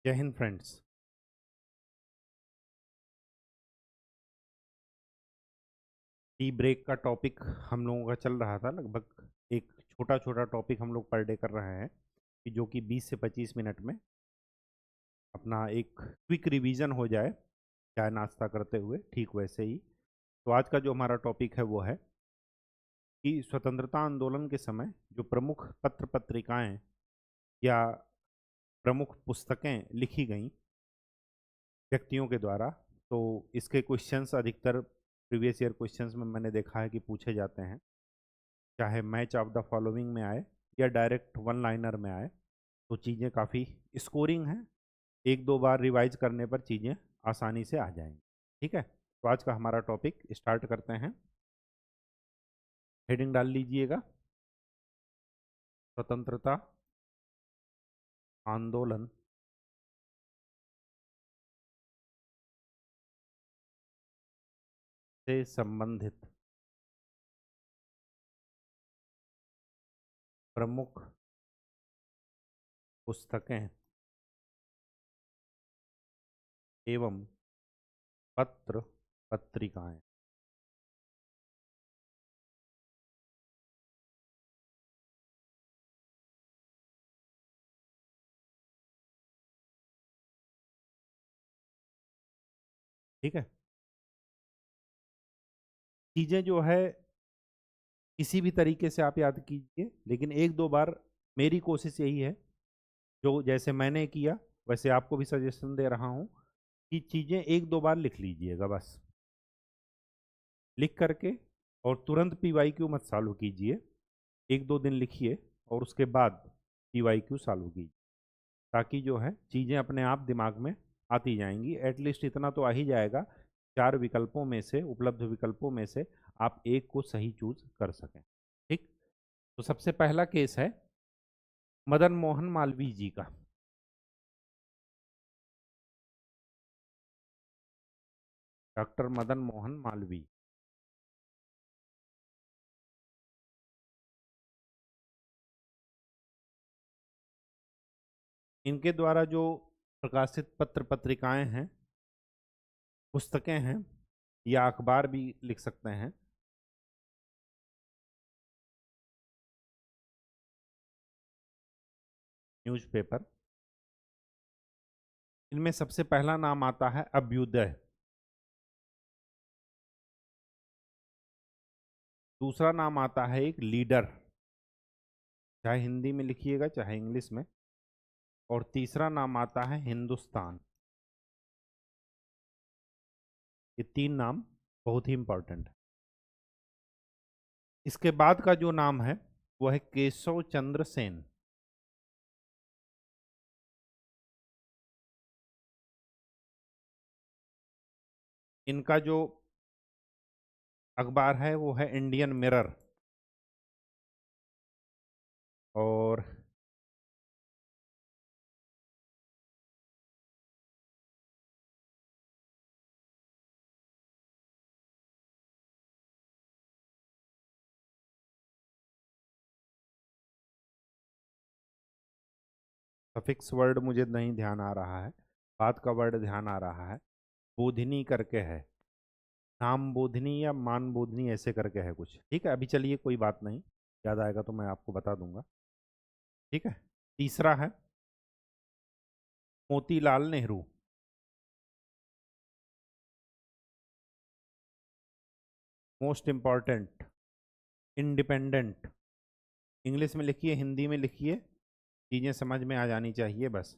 जय Hind friends. Tea break का topic हम लोगों का चल रहा था। लगभग एक छोटा छोटा टॉपिक हम लोग पर डे कर रहे हैं कि जो कि 20 से 25 मिनट में अपना एक क्विक रिवीजन हो जाए चाय नाश्ता करते हुए। ठीक वैसे ही तो आज का जो हमारा टॉपिक है वो है कि स्वतंत्रता आंदोलन के समय जो प्रमुख पत्र पत्रिकाएं या प्रमुख पुस्तकें लिखी गईं व्यक्तियों के द्वारा, तो इसके क्वेश्चंस अधिकतर प्रीवियस ईयर क्वेश्चंस में मैंने देखा है कि पूछे जाते हैं, चाहे मैच ऑफ द फॉलोइंग में आए या डायरेक्ट वन लाइनर में आए। तो चीज़ें काफ़ी स्कोरिंग हैं, एक दो बार रिवाइज करने पर चीज़ें आसानी से आ जाएंगी। ठीक है, तो आज का हमारा टॉपिक स्टार्ट करते हैं। हेडिंग डाल लीजिएगा, स्वतंत्रता आंदोलन से संबंधित प्रमुख पुस्तकें एवं पत्र पत्रिकाएं। ठीक है, चीज़ें जो है किसी भी तरीके से आप याद कीजिए, लेकिन एक दो बार मेरी कोशिश यही है, जो जैसे मैंने किया वैसे आपको भी सजेशन दे रहा हूँ कि चीज़ें एक दो बार लिख लीजिएगा बस। लिख करके और तुरंत पीवाईक्यू मत सॉल्व कीजिए, एक दो दिन लिखिए और उसके बाद पीवाईक्यू सॉल्व कीजिए, ताकि जो है चीज़ें अपने आप दिमाग में आती जाएंगी। एटलीस्ट इतना तो आ ही जाएगा, चार विकल्पों में से, उपलब्ध विकल्पों में से आप एक को सही चूज कर सकें। ठीक, तो सबसे पहला केस है मदन मोहन मालवीय जी का। डॉक्टर मदन मोहन मालवीय, इनके द्वारा जो प्रकाशित पत्र पत्रिकाएं हैं, पुस्तकें हैं या अखबार भी लिख सकते हैं, न्यूज़पेपर, इनमें सबसे पहला नाम आता है अभ्युदय। दूसरा नाम आता है एक लीडर, चाहे हिंदी में लिखिएगा चाहे इंग्लिश में। और तीसरा नाम आता है हिंदुस्तान। ये तीन नाम बहुत ही इंपॉर्टेंट है। इसके बाद का जो नाम है वो है केशव चंद्र सेन। इनका जो अखबार है वो है इंडियन मिरर। और सफिक्स वर्ड मुझे नहीं ध्यान आ रहा है, बाद का वर्ड ध्यान आ रहा है। बोधिनी करके है, नाम बोधिनी या मान बोधिनी ऐसे करके है कुछ। ठीक है, अभी चलिए कोई बात नहीं, याद आएगा तो मैं आपको बता दूंगा। ठीक है, तीसरा है Motilal Nehru. Most important, independent. English में लिखिए, हिंदी में लिखिए, चीज़ें समझ में आ जानी चाहिए बस।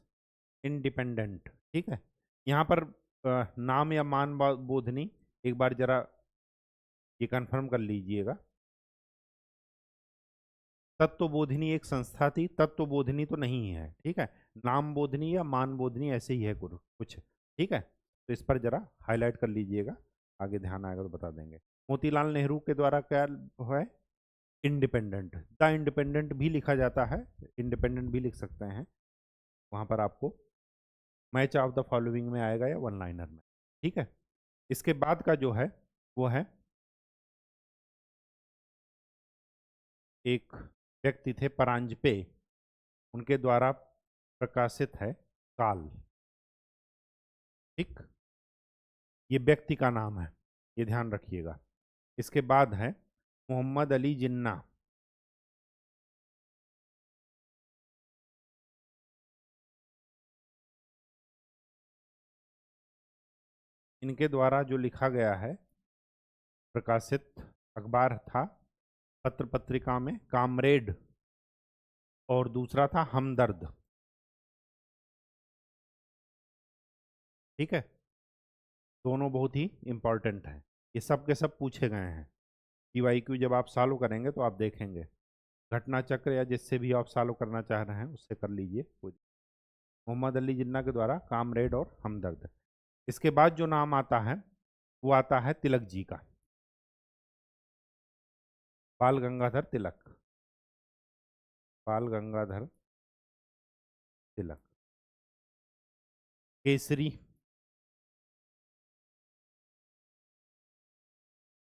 इंडिपेंडेंट। ठीक है, यहाँ पर नाम या मान बोधनी एक बार जरा ये कंफर्म कर लीजिएगा। तत्व बोधिनी एक संस्था थी, तत्व बोधिनी तो नहीं है। ठीक है, नाम बोधिनी या मान बोधिनी ऐसे ही है कुछ। ठीक है, तो इस पर जरा हाईलाइट कर लीजिएगा, आगे ध्यान आएगा तो बता देंगे। मोतीलाल नेहरू के द्वारा क्या है, इंडिपेंडेंट। द इंडिपेंडेंट भी लिखा जाता है, इंडिपेंडेंट भी लिख सकते हैं, वहां पर आपको मैच ऑफ द फॉलोइंग में आएगा या वन लाइनर में। ठीक है, इसके बाद का जो है वो है एक व्यक्ति थे परांजपे, उनके द्वारा प्रकाशित है काल। ठीक, ये व्यक्ति का नाम है, ये ध्यान रखिएगा। इसके बाद है मोहम्मद अली जिन्ना। इनके द्वारा जो लिखा गया है, प्रकाशित अखबार था, पत्र पत्रिका में कामरेड, और दूसरा था हमदर्द। ठीक है, दोनों बहुत ही इंपॉर्टेंट हैं। ये सब के सब पूछे गए हैं। पीवाईक्यू जब आप सॉल्व करेंगे तो आप देखेंगे, घटना चक्र या जिससे भी आप सॉल्व करना चाह रहे हैं उससे कर लीजिए। मोहम्मद अली जिन्ना के द्वारा कामरेड और हमदर्द। इसके बाद जो नाम आता है वो आता है तिलक जी का, बाल गंगाधर तिलक। बाल गंगाधर तिलक। केसरी,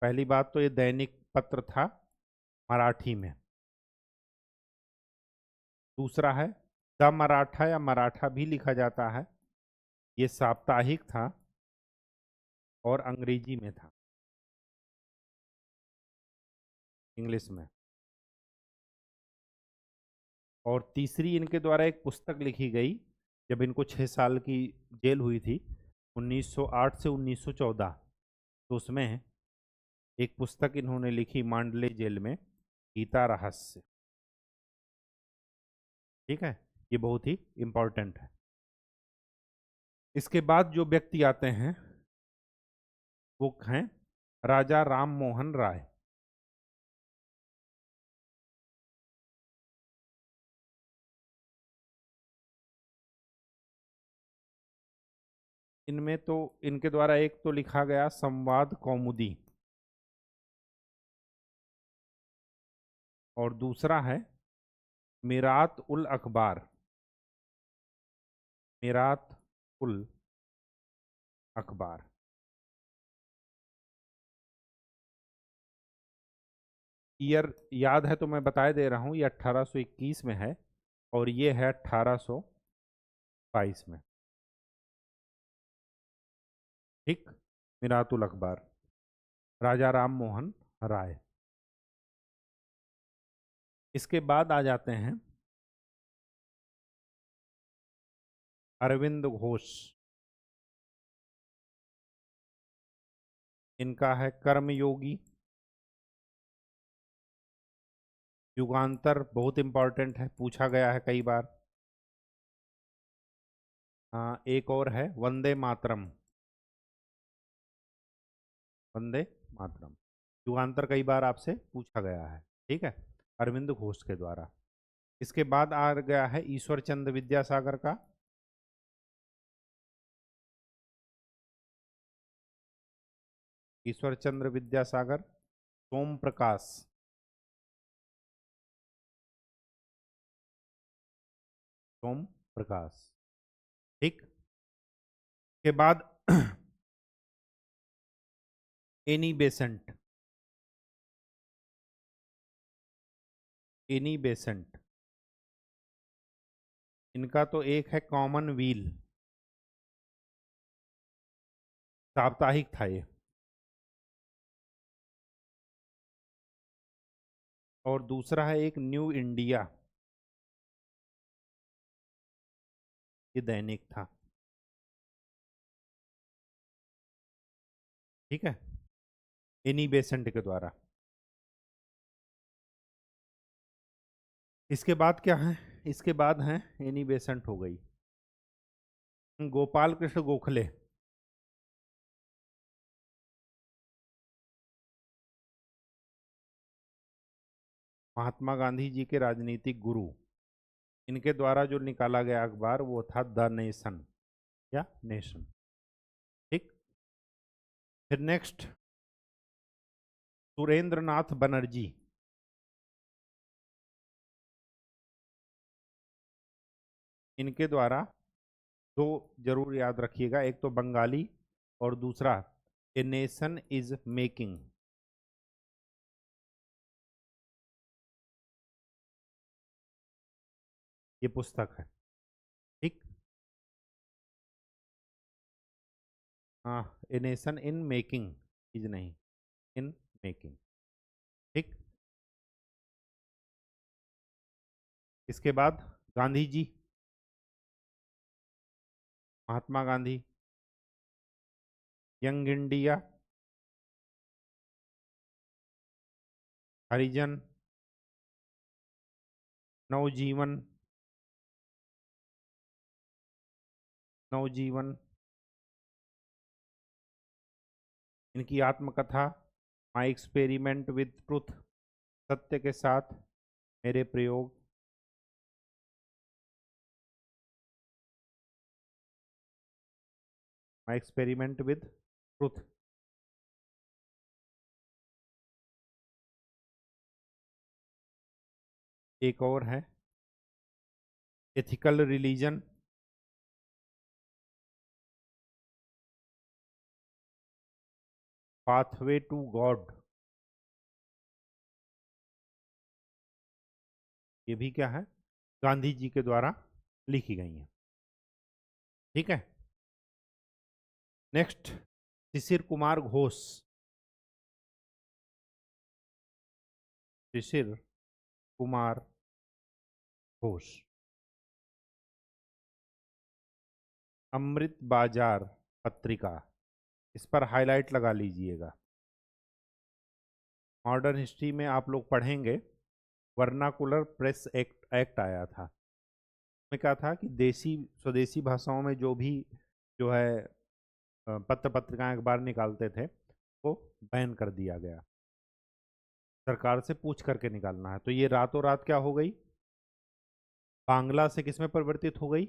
पहली बात तो ये दैनिक पत्र था मराठी में। दूसरा है द मराठा या मराठा भी लिखा जाता है, ये साप्ताहिक था और अंग्रेजी में था, इंग्लिश में। और तीसरी इनके द्वारा एक पुस्तक लिखी गई जब इनको 6 साल की जेल हुई थी, 1908 से 1914, तो उसमें एक पुस्तक इन्होंने लिखी मांडले जेल में, गीता रहस्य। ठीक है, ये बहुत ही इंपॉर्टेंट है। इसके बाद जो व्यक्ति आते हैं वो हैं राजा राम मोहन राय। इनमें तो इनके द्वारा एक तो लिखा गया संवाद कौमुदी, और दूसरा है मिरात उल अखबार। मिरात उल अखबार। ईयर याद है तो मैं बताए दे रहा हूँ, ये 1821 में है और ये है 1822 में। ठीक, मिरातुल अखबार, राजा राम मोहन राय। इसके बाद आ जाते हैं अरविंद घोष। इनका है कर्मयोगी, युगांतर बहुत इंपॉर्टेंट है, पूछा गया है कई बार। एक और है वंदे मातरम। वंदे मातरम, युगांतर कई बार आपसे पूछा गया है। ठीक है, अरविंद घोष के द्वारा। इसके बाद आ गया है ईश्वर चंद्र विद्यासागर का। ईश्वर चंद्र विद्यासागर, सोम प्रकाश। सोम प्रकाश। ठीक, के बाद एनी बेसेंट। एनी बेसेंट, इनका तो एक है कॉमन व्हील, साप्ताहिक था ये। और दूसरा है एक न्यू इंडिया, ये दैनिक था। ठीक है, एनी बेसेंट के द्वारा। इसके बाद क्या है, इसके बाद है एनी बेसेंट हो गई, गोपाल कृष्ण गोखले। महात्मा गांधी जी के राजनीतिक गुरु। इनके द्वारा जो निकाला गया अखबार वो था द नेशन या नेशन। ठीक, फिर नेक्स्ट सुरेंद्र नाथ बनर्जी। इनके द्वारा दो जरूर याद रखिएगा, एक तो बंगाली और दूसरा ए नेशन इज मेकिंग। ये पुस्तक है। ठीक, ए नेशन इन मेकिंग, चीज नहीं, इन मेकिंग। ठीक। इसके बाद गांधी जी, महात्मा गांधी, यंग इंडिया, हरिजन, नवजीवन, नवजीवन, इनकी आत्मकथा, माई एक्सपेरिमेंट विद ट्रुथ, सत्य के साथ मेरे प्रयोग, माई एक्सपेरिमेंट विद ट्रुथ। एक और है ethical religion, pathway to God, ये भी क्या है, गांधी जी के द्वारा लिखी गई है। ठीक है। नेक्स्ट, शिशिर कुमार घोष, शिशिर कुमार घोष, अमृत बाजार पत्रिका, इस पर हाईलाइट लगा लीजिएगा। मॉडर्न हिस्ट्री में आप लोग पढ़ेंगे, वर्नाकुलर प्रेस एक्ट आया था। में क्या था कि देसी स्वदेशी भाषाओं में जो भी जो है पत्र पत्रिकाएं अखबार निकालते थे वो बैन कर दिया गया, सरकार से पूछ करके निकालना है। तो ये रातों रात क्या हो गई, बांग्ला से किस में परिवर्तित हो गई,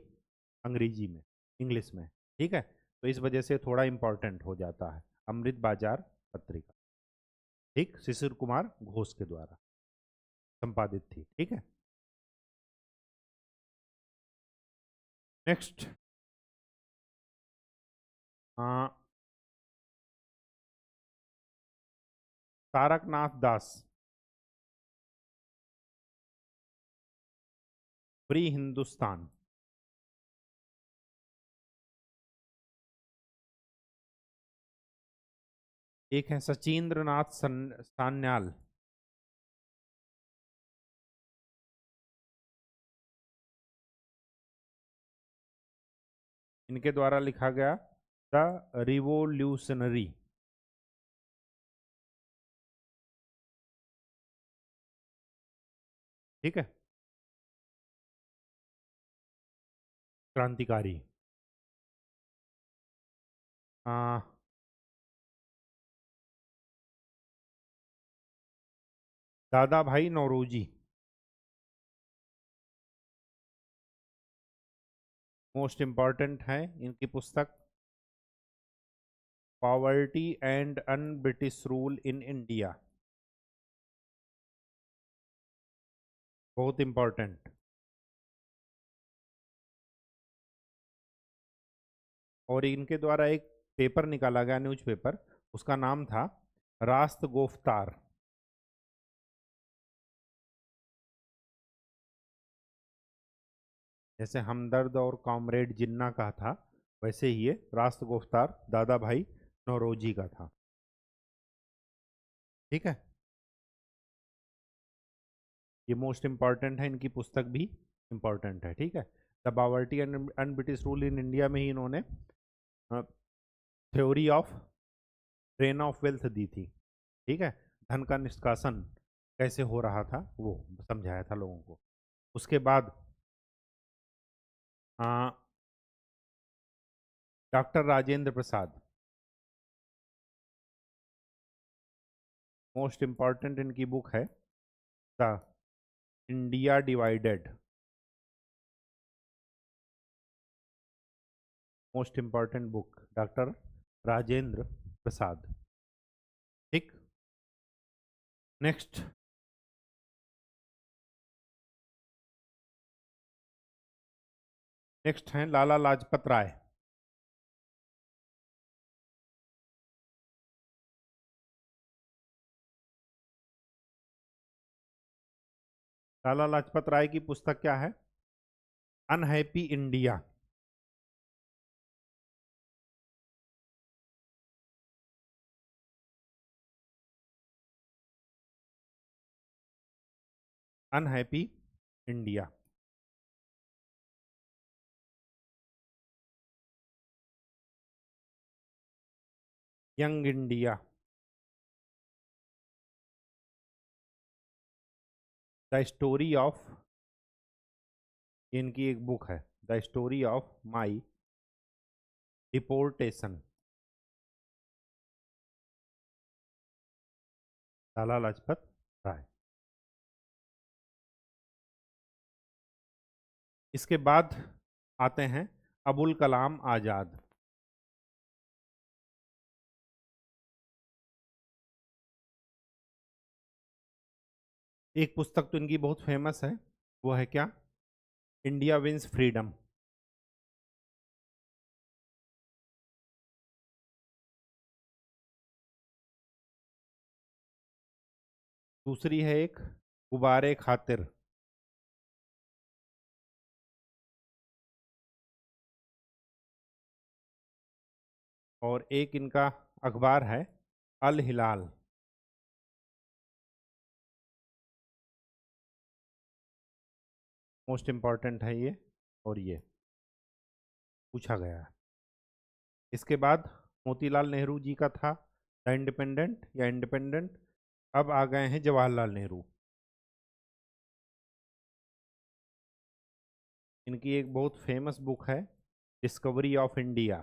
अंग्रेजी में, इंग्लिश में। ठीक है। तो इस वजह से थोड़ा इंपॉर्टेंट हो जाता है, अमृत बाजार पत्रिका। ठीक, शिशिर कुमार घोष के द्वारा संपादित थी। ठीक है। नेक्स्ट, तारकनाथ दास, फ्री हिंदुस्तान। एक है सचिंद्र नाथ सान्याल, इनके द्वारा लिखा गया द रिवोल्यूशनरी। ठीक है, क्रांतिकारी। आ, दादा भाई नौरोजी, मोस्ट इंपॉर्टेंट है इनकी पुस्तक, poverty and un British rule in India, बहुत इंपॉर्टेंट। और इनके द्वारा एक पेपर निकाला गया, न्यूज़पेपर, उसका नाम था रास्त गोफ्तार। जैसे हमदर्द और कॉमरेड जिन्ना का था, वैसे ही ये रास्त गोफ्तार दादा भाई नौरोजी का था। ठीक है, ये मोस्ट इंपॉर्टेंट है, इनकी पुस्तक भी इंपॉर्टेंट है। ठीक है, the poverty and un British rule in India में ही इन्होंने theory of drain of wealth दी थी। ठीक है, धन का निष्कासन कैसे हो रहा था वो समझाया था लोगों को। उसके बाद doctor Rajendra Prasad, most important इनकी बुक है the India divided, most important book doctor Rajendra Prasad. ठीक। नेक्स्ट, नेक्स्ट हैं लाला लाजपत राय। लाला लाजपत राय की पुस्तक क्या है, unhappy India. Unhappy India. Young India. The story of, इनकी एक बुक है, the story of my deportation, Lala Lajpat Rai. इसके बाद आते हैं अबुल कलाम आज़ाद। एक पुस्तक तो इनकी बहुत फेमस है, वो है क्या? India wins freedom. दूसरी है एक गुबारे खातिर। और एक इनका अखबार है अल हिलाल। मोस्ट इम्पॉर्टेंट है ये, और ये पूछा गया है। इसके बाद मोतीलाल नेहरू जी का था द इंडिपेंडेंट या इंडिपेंडेंट। अब आ गए हैं जवाहरलाल नेहरू। इनकी एक बहुत फेमस बुक है डिस्कवरी ऑफ इंडिया,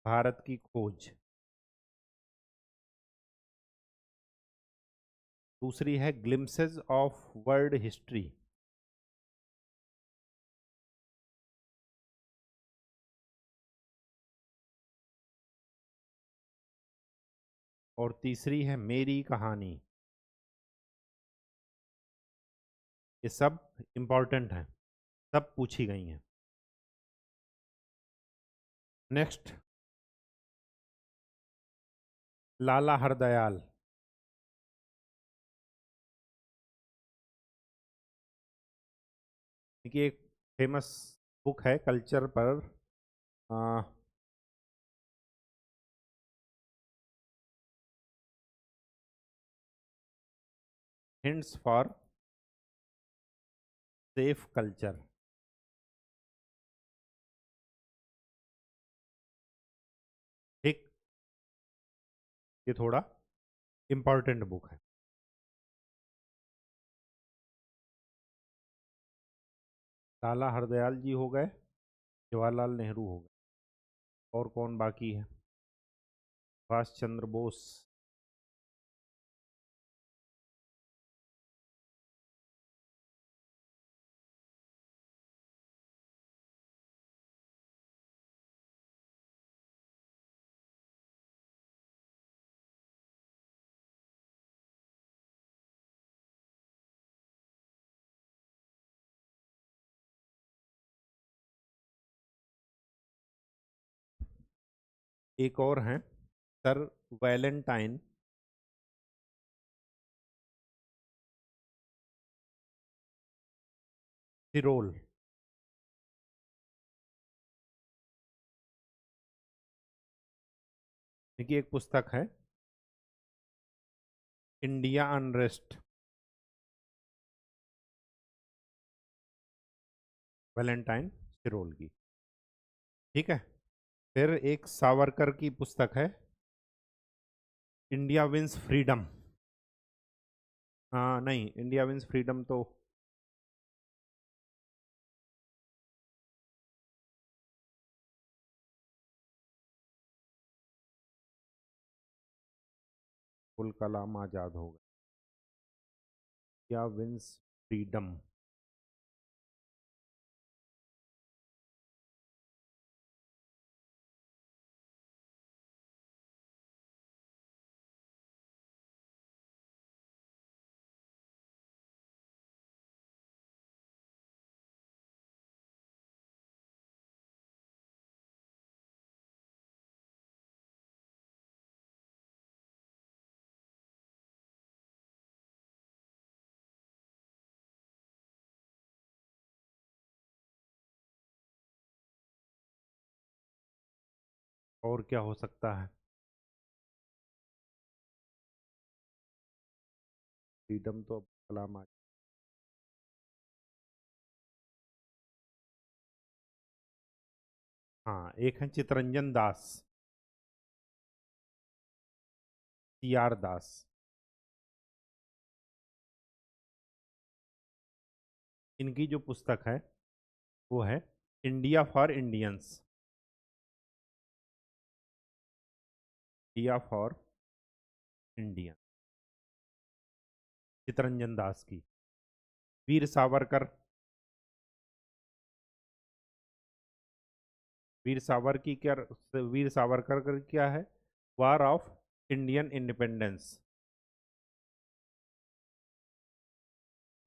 भारत की खोज। दूसरी है ग्लिम्सेस ऑफ वर्ल्ड हिस्ट्री। और तीसरी है मेरी कहानी। ये सब इम्पॉर्टेंट हैं, सब पूछी गई हैं। नेक्स्ट, लाला हरदयाल। इनकी एक फेमस बुक है कल्चर पर, हिंट्स फॉर सेफ कल्चर। ठीक, ये थोड़ा इम्पॉर्टेंट बुक है। लाला हरदयाल जी हो गए, जवाहरलाल नेहरू हो गए, और कौन बाकी है? सुभाष चंद्र बोस। एक और हैं सर वैलेंटाइन सिरोल। इनकी एक पुस्तक है इंडिया अनरेस्ट, वैलेंटाइन सिरोल की। ठीक है। फिर एक सावरकर की पुस्तक है इंडिया विंस फ्रीडम। हाँ नहीं, इंडिया विंस फ्रीडम तो अबुल कलाम आज़ाद हो गए। India wins freedom. और क्या हो सकता है? फ्रीडम तो अब सलाम आज। हाँ, एक है चितरंजन दास, CR दास। इनकी जो पुस्तक है वो है India for Indians. India for Indian, Chittaranjan Das की। वीर सावरकर, वीर सावरकर का क्या है? War of Indian independence,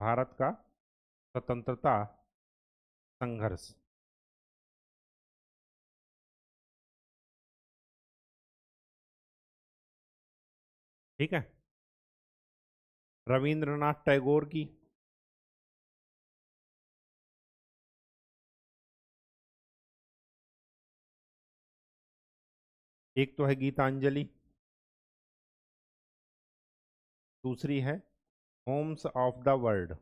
Bharat का स्वतंत्रता संघर्ष। ठीक है। रविंद्रनाथ टैगोर की, एक तो है गीतांजलि, दूसरी है Holmes of the world.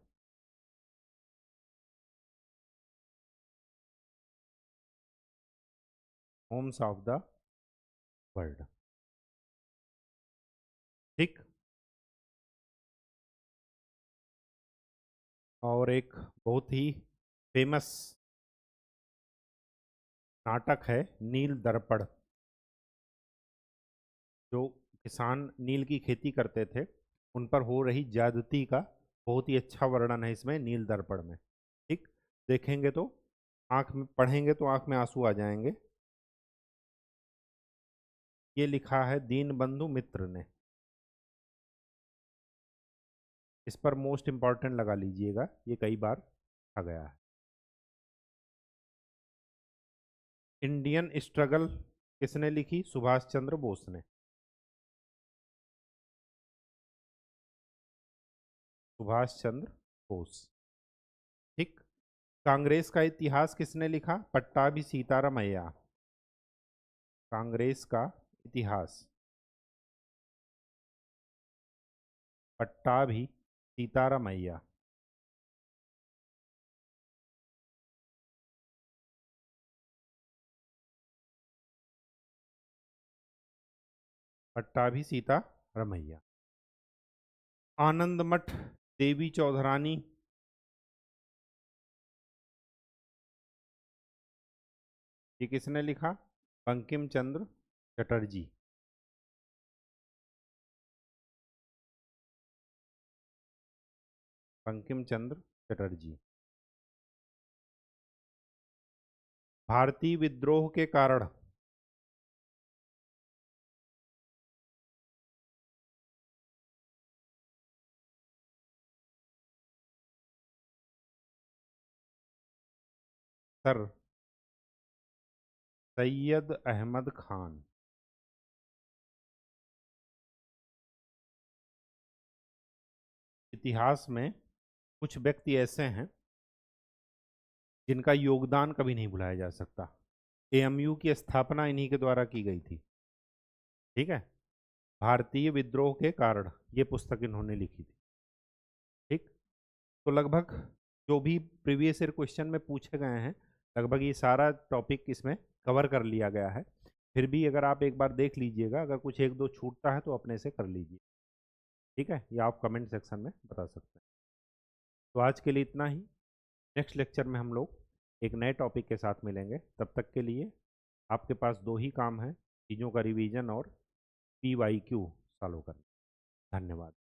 Holmes of the world. ठीक। और एक बहुत ही फेमस नाटक है नील दर्पण, जो किसान नील की खेती करते थे उन पर हो रही ज्यादती का बहुत ही अच्छा वर्णन है इसमें नील दर्पण में। ठीक। देखेंगे तो आंख में, पढ़ेंगे तो आंख में आंसू आ जाएंगे। ये लिखा है दीनबंधु मित्र ने। इस पर मोस्ट इंपॉर्टेंट लगा लीजिएगा, ये कई बार आ गया है। इंडियन स्ट्रगल किसने लिखी? सुभाष चंद्र बोस ने। सुभाष चंद्र बोस। ठीक। कांग्रेस का इतिहास किसने लिखा? पट्टाभी सीतारामैया। कांग्रेस का इतिहास पट्टाभी सीतारामैया। पट्टाभी सीतारामैया। आनंद मठ देवी चौधरानी, ये किसने लिखा? बंकिम चंद्र चटर्जी। बंकिम चंद्र चटर्जी। भारतीय विद्रोह के कारण, सर सैयद अहमद खान। इतिहास में कुछ व्यक्ति ऐसे हैं जिनका योगदान कभी नहीं भुलाया जा सकता। AMU की स्थापना इन्हीं के द्वारा की गई थी। ठीक है। भारतीय विद्रोह के कारण ये पुस्तक इन्होंने लिखी थी। ठीक। तो लगभग जो भी प्रीवियस ईयर क्वेश्चन में पूछे गए हैं, लगभग ये सारा टॉपिक इसमें कवर कर लिया गया है। फिर भी अगर आप एक बार देख लीजिएगा, अगर कुछ एक दो छूटता है तो अपने से कर लीजिए। ठीक है, या आप कमेंट सेक्शन में बता सकते हैं। तो आज के लिए इतना ही। नेक्स्ट लेक्चर में हम लोग एक नए टॉपिक के साथ मिलेंगे। तब तक के लिए आपके पास दो ही काम है, चीज़ों का रिवीजन और PYQ सॉल्व करना। धन्यवाद।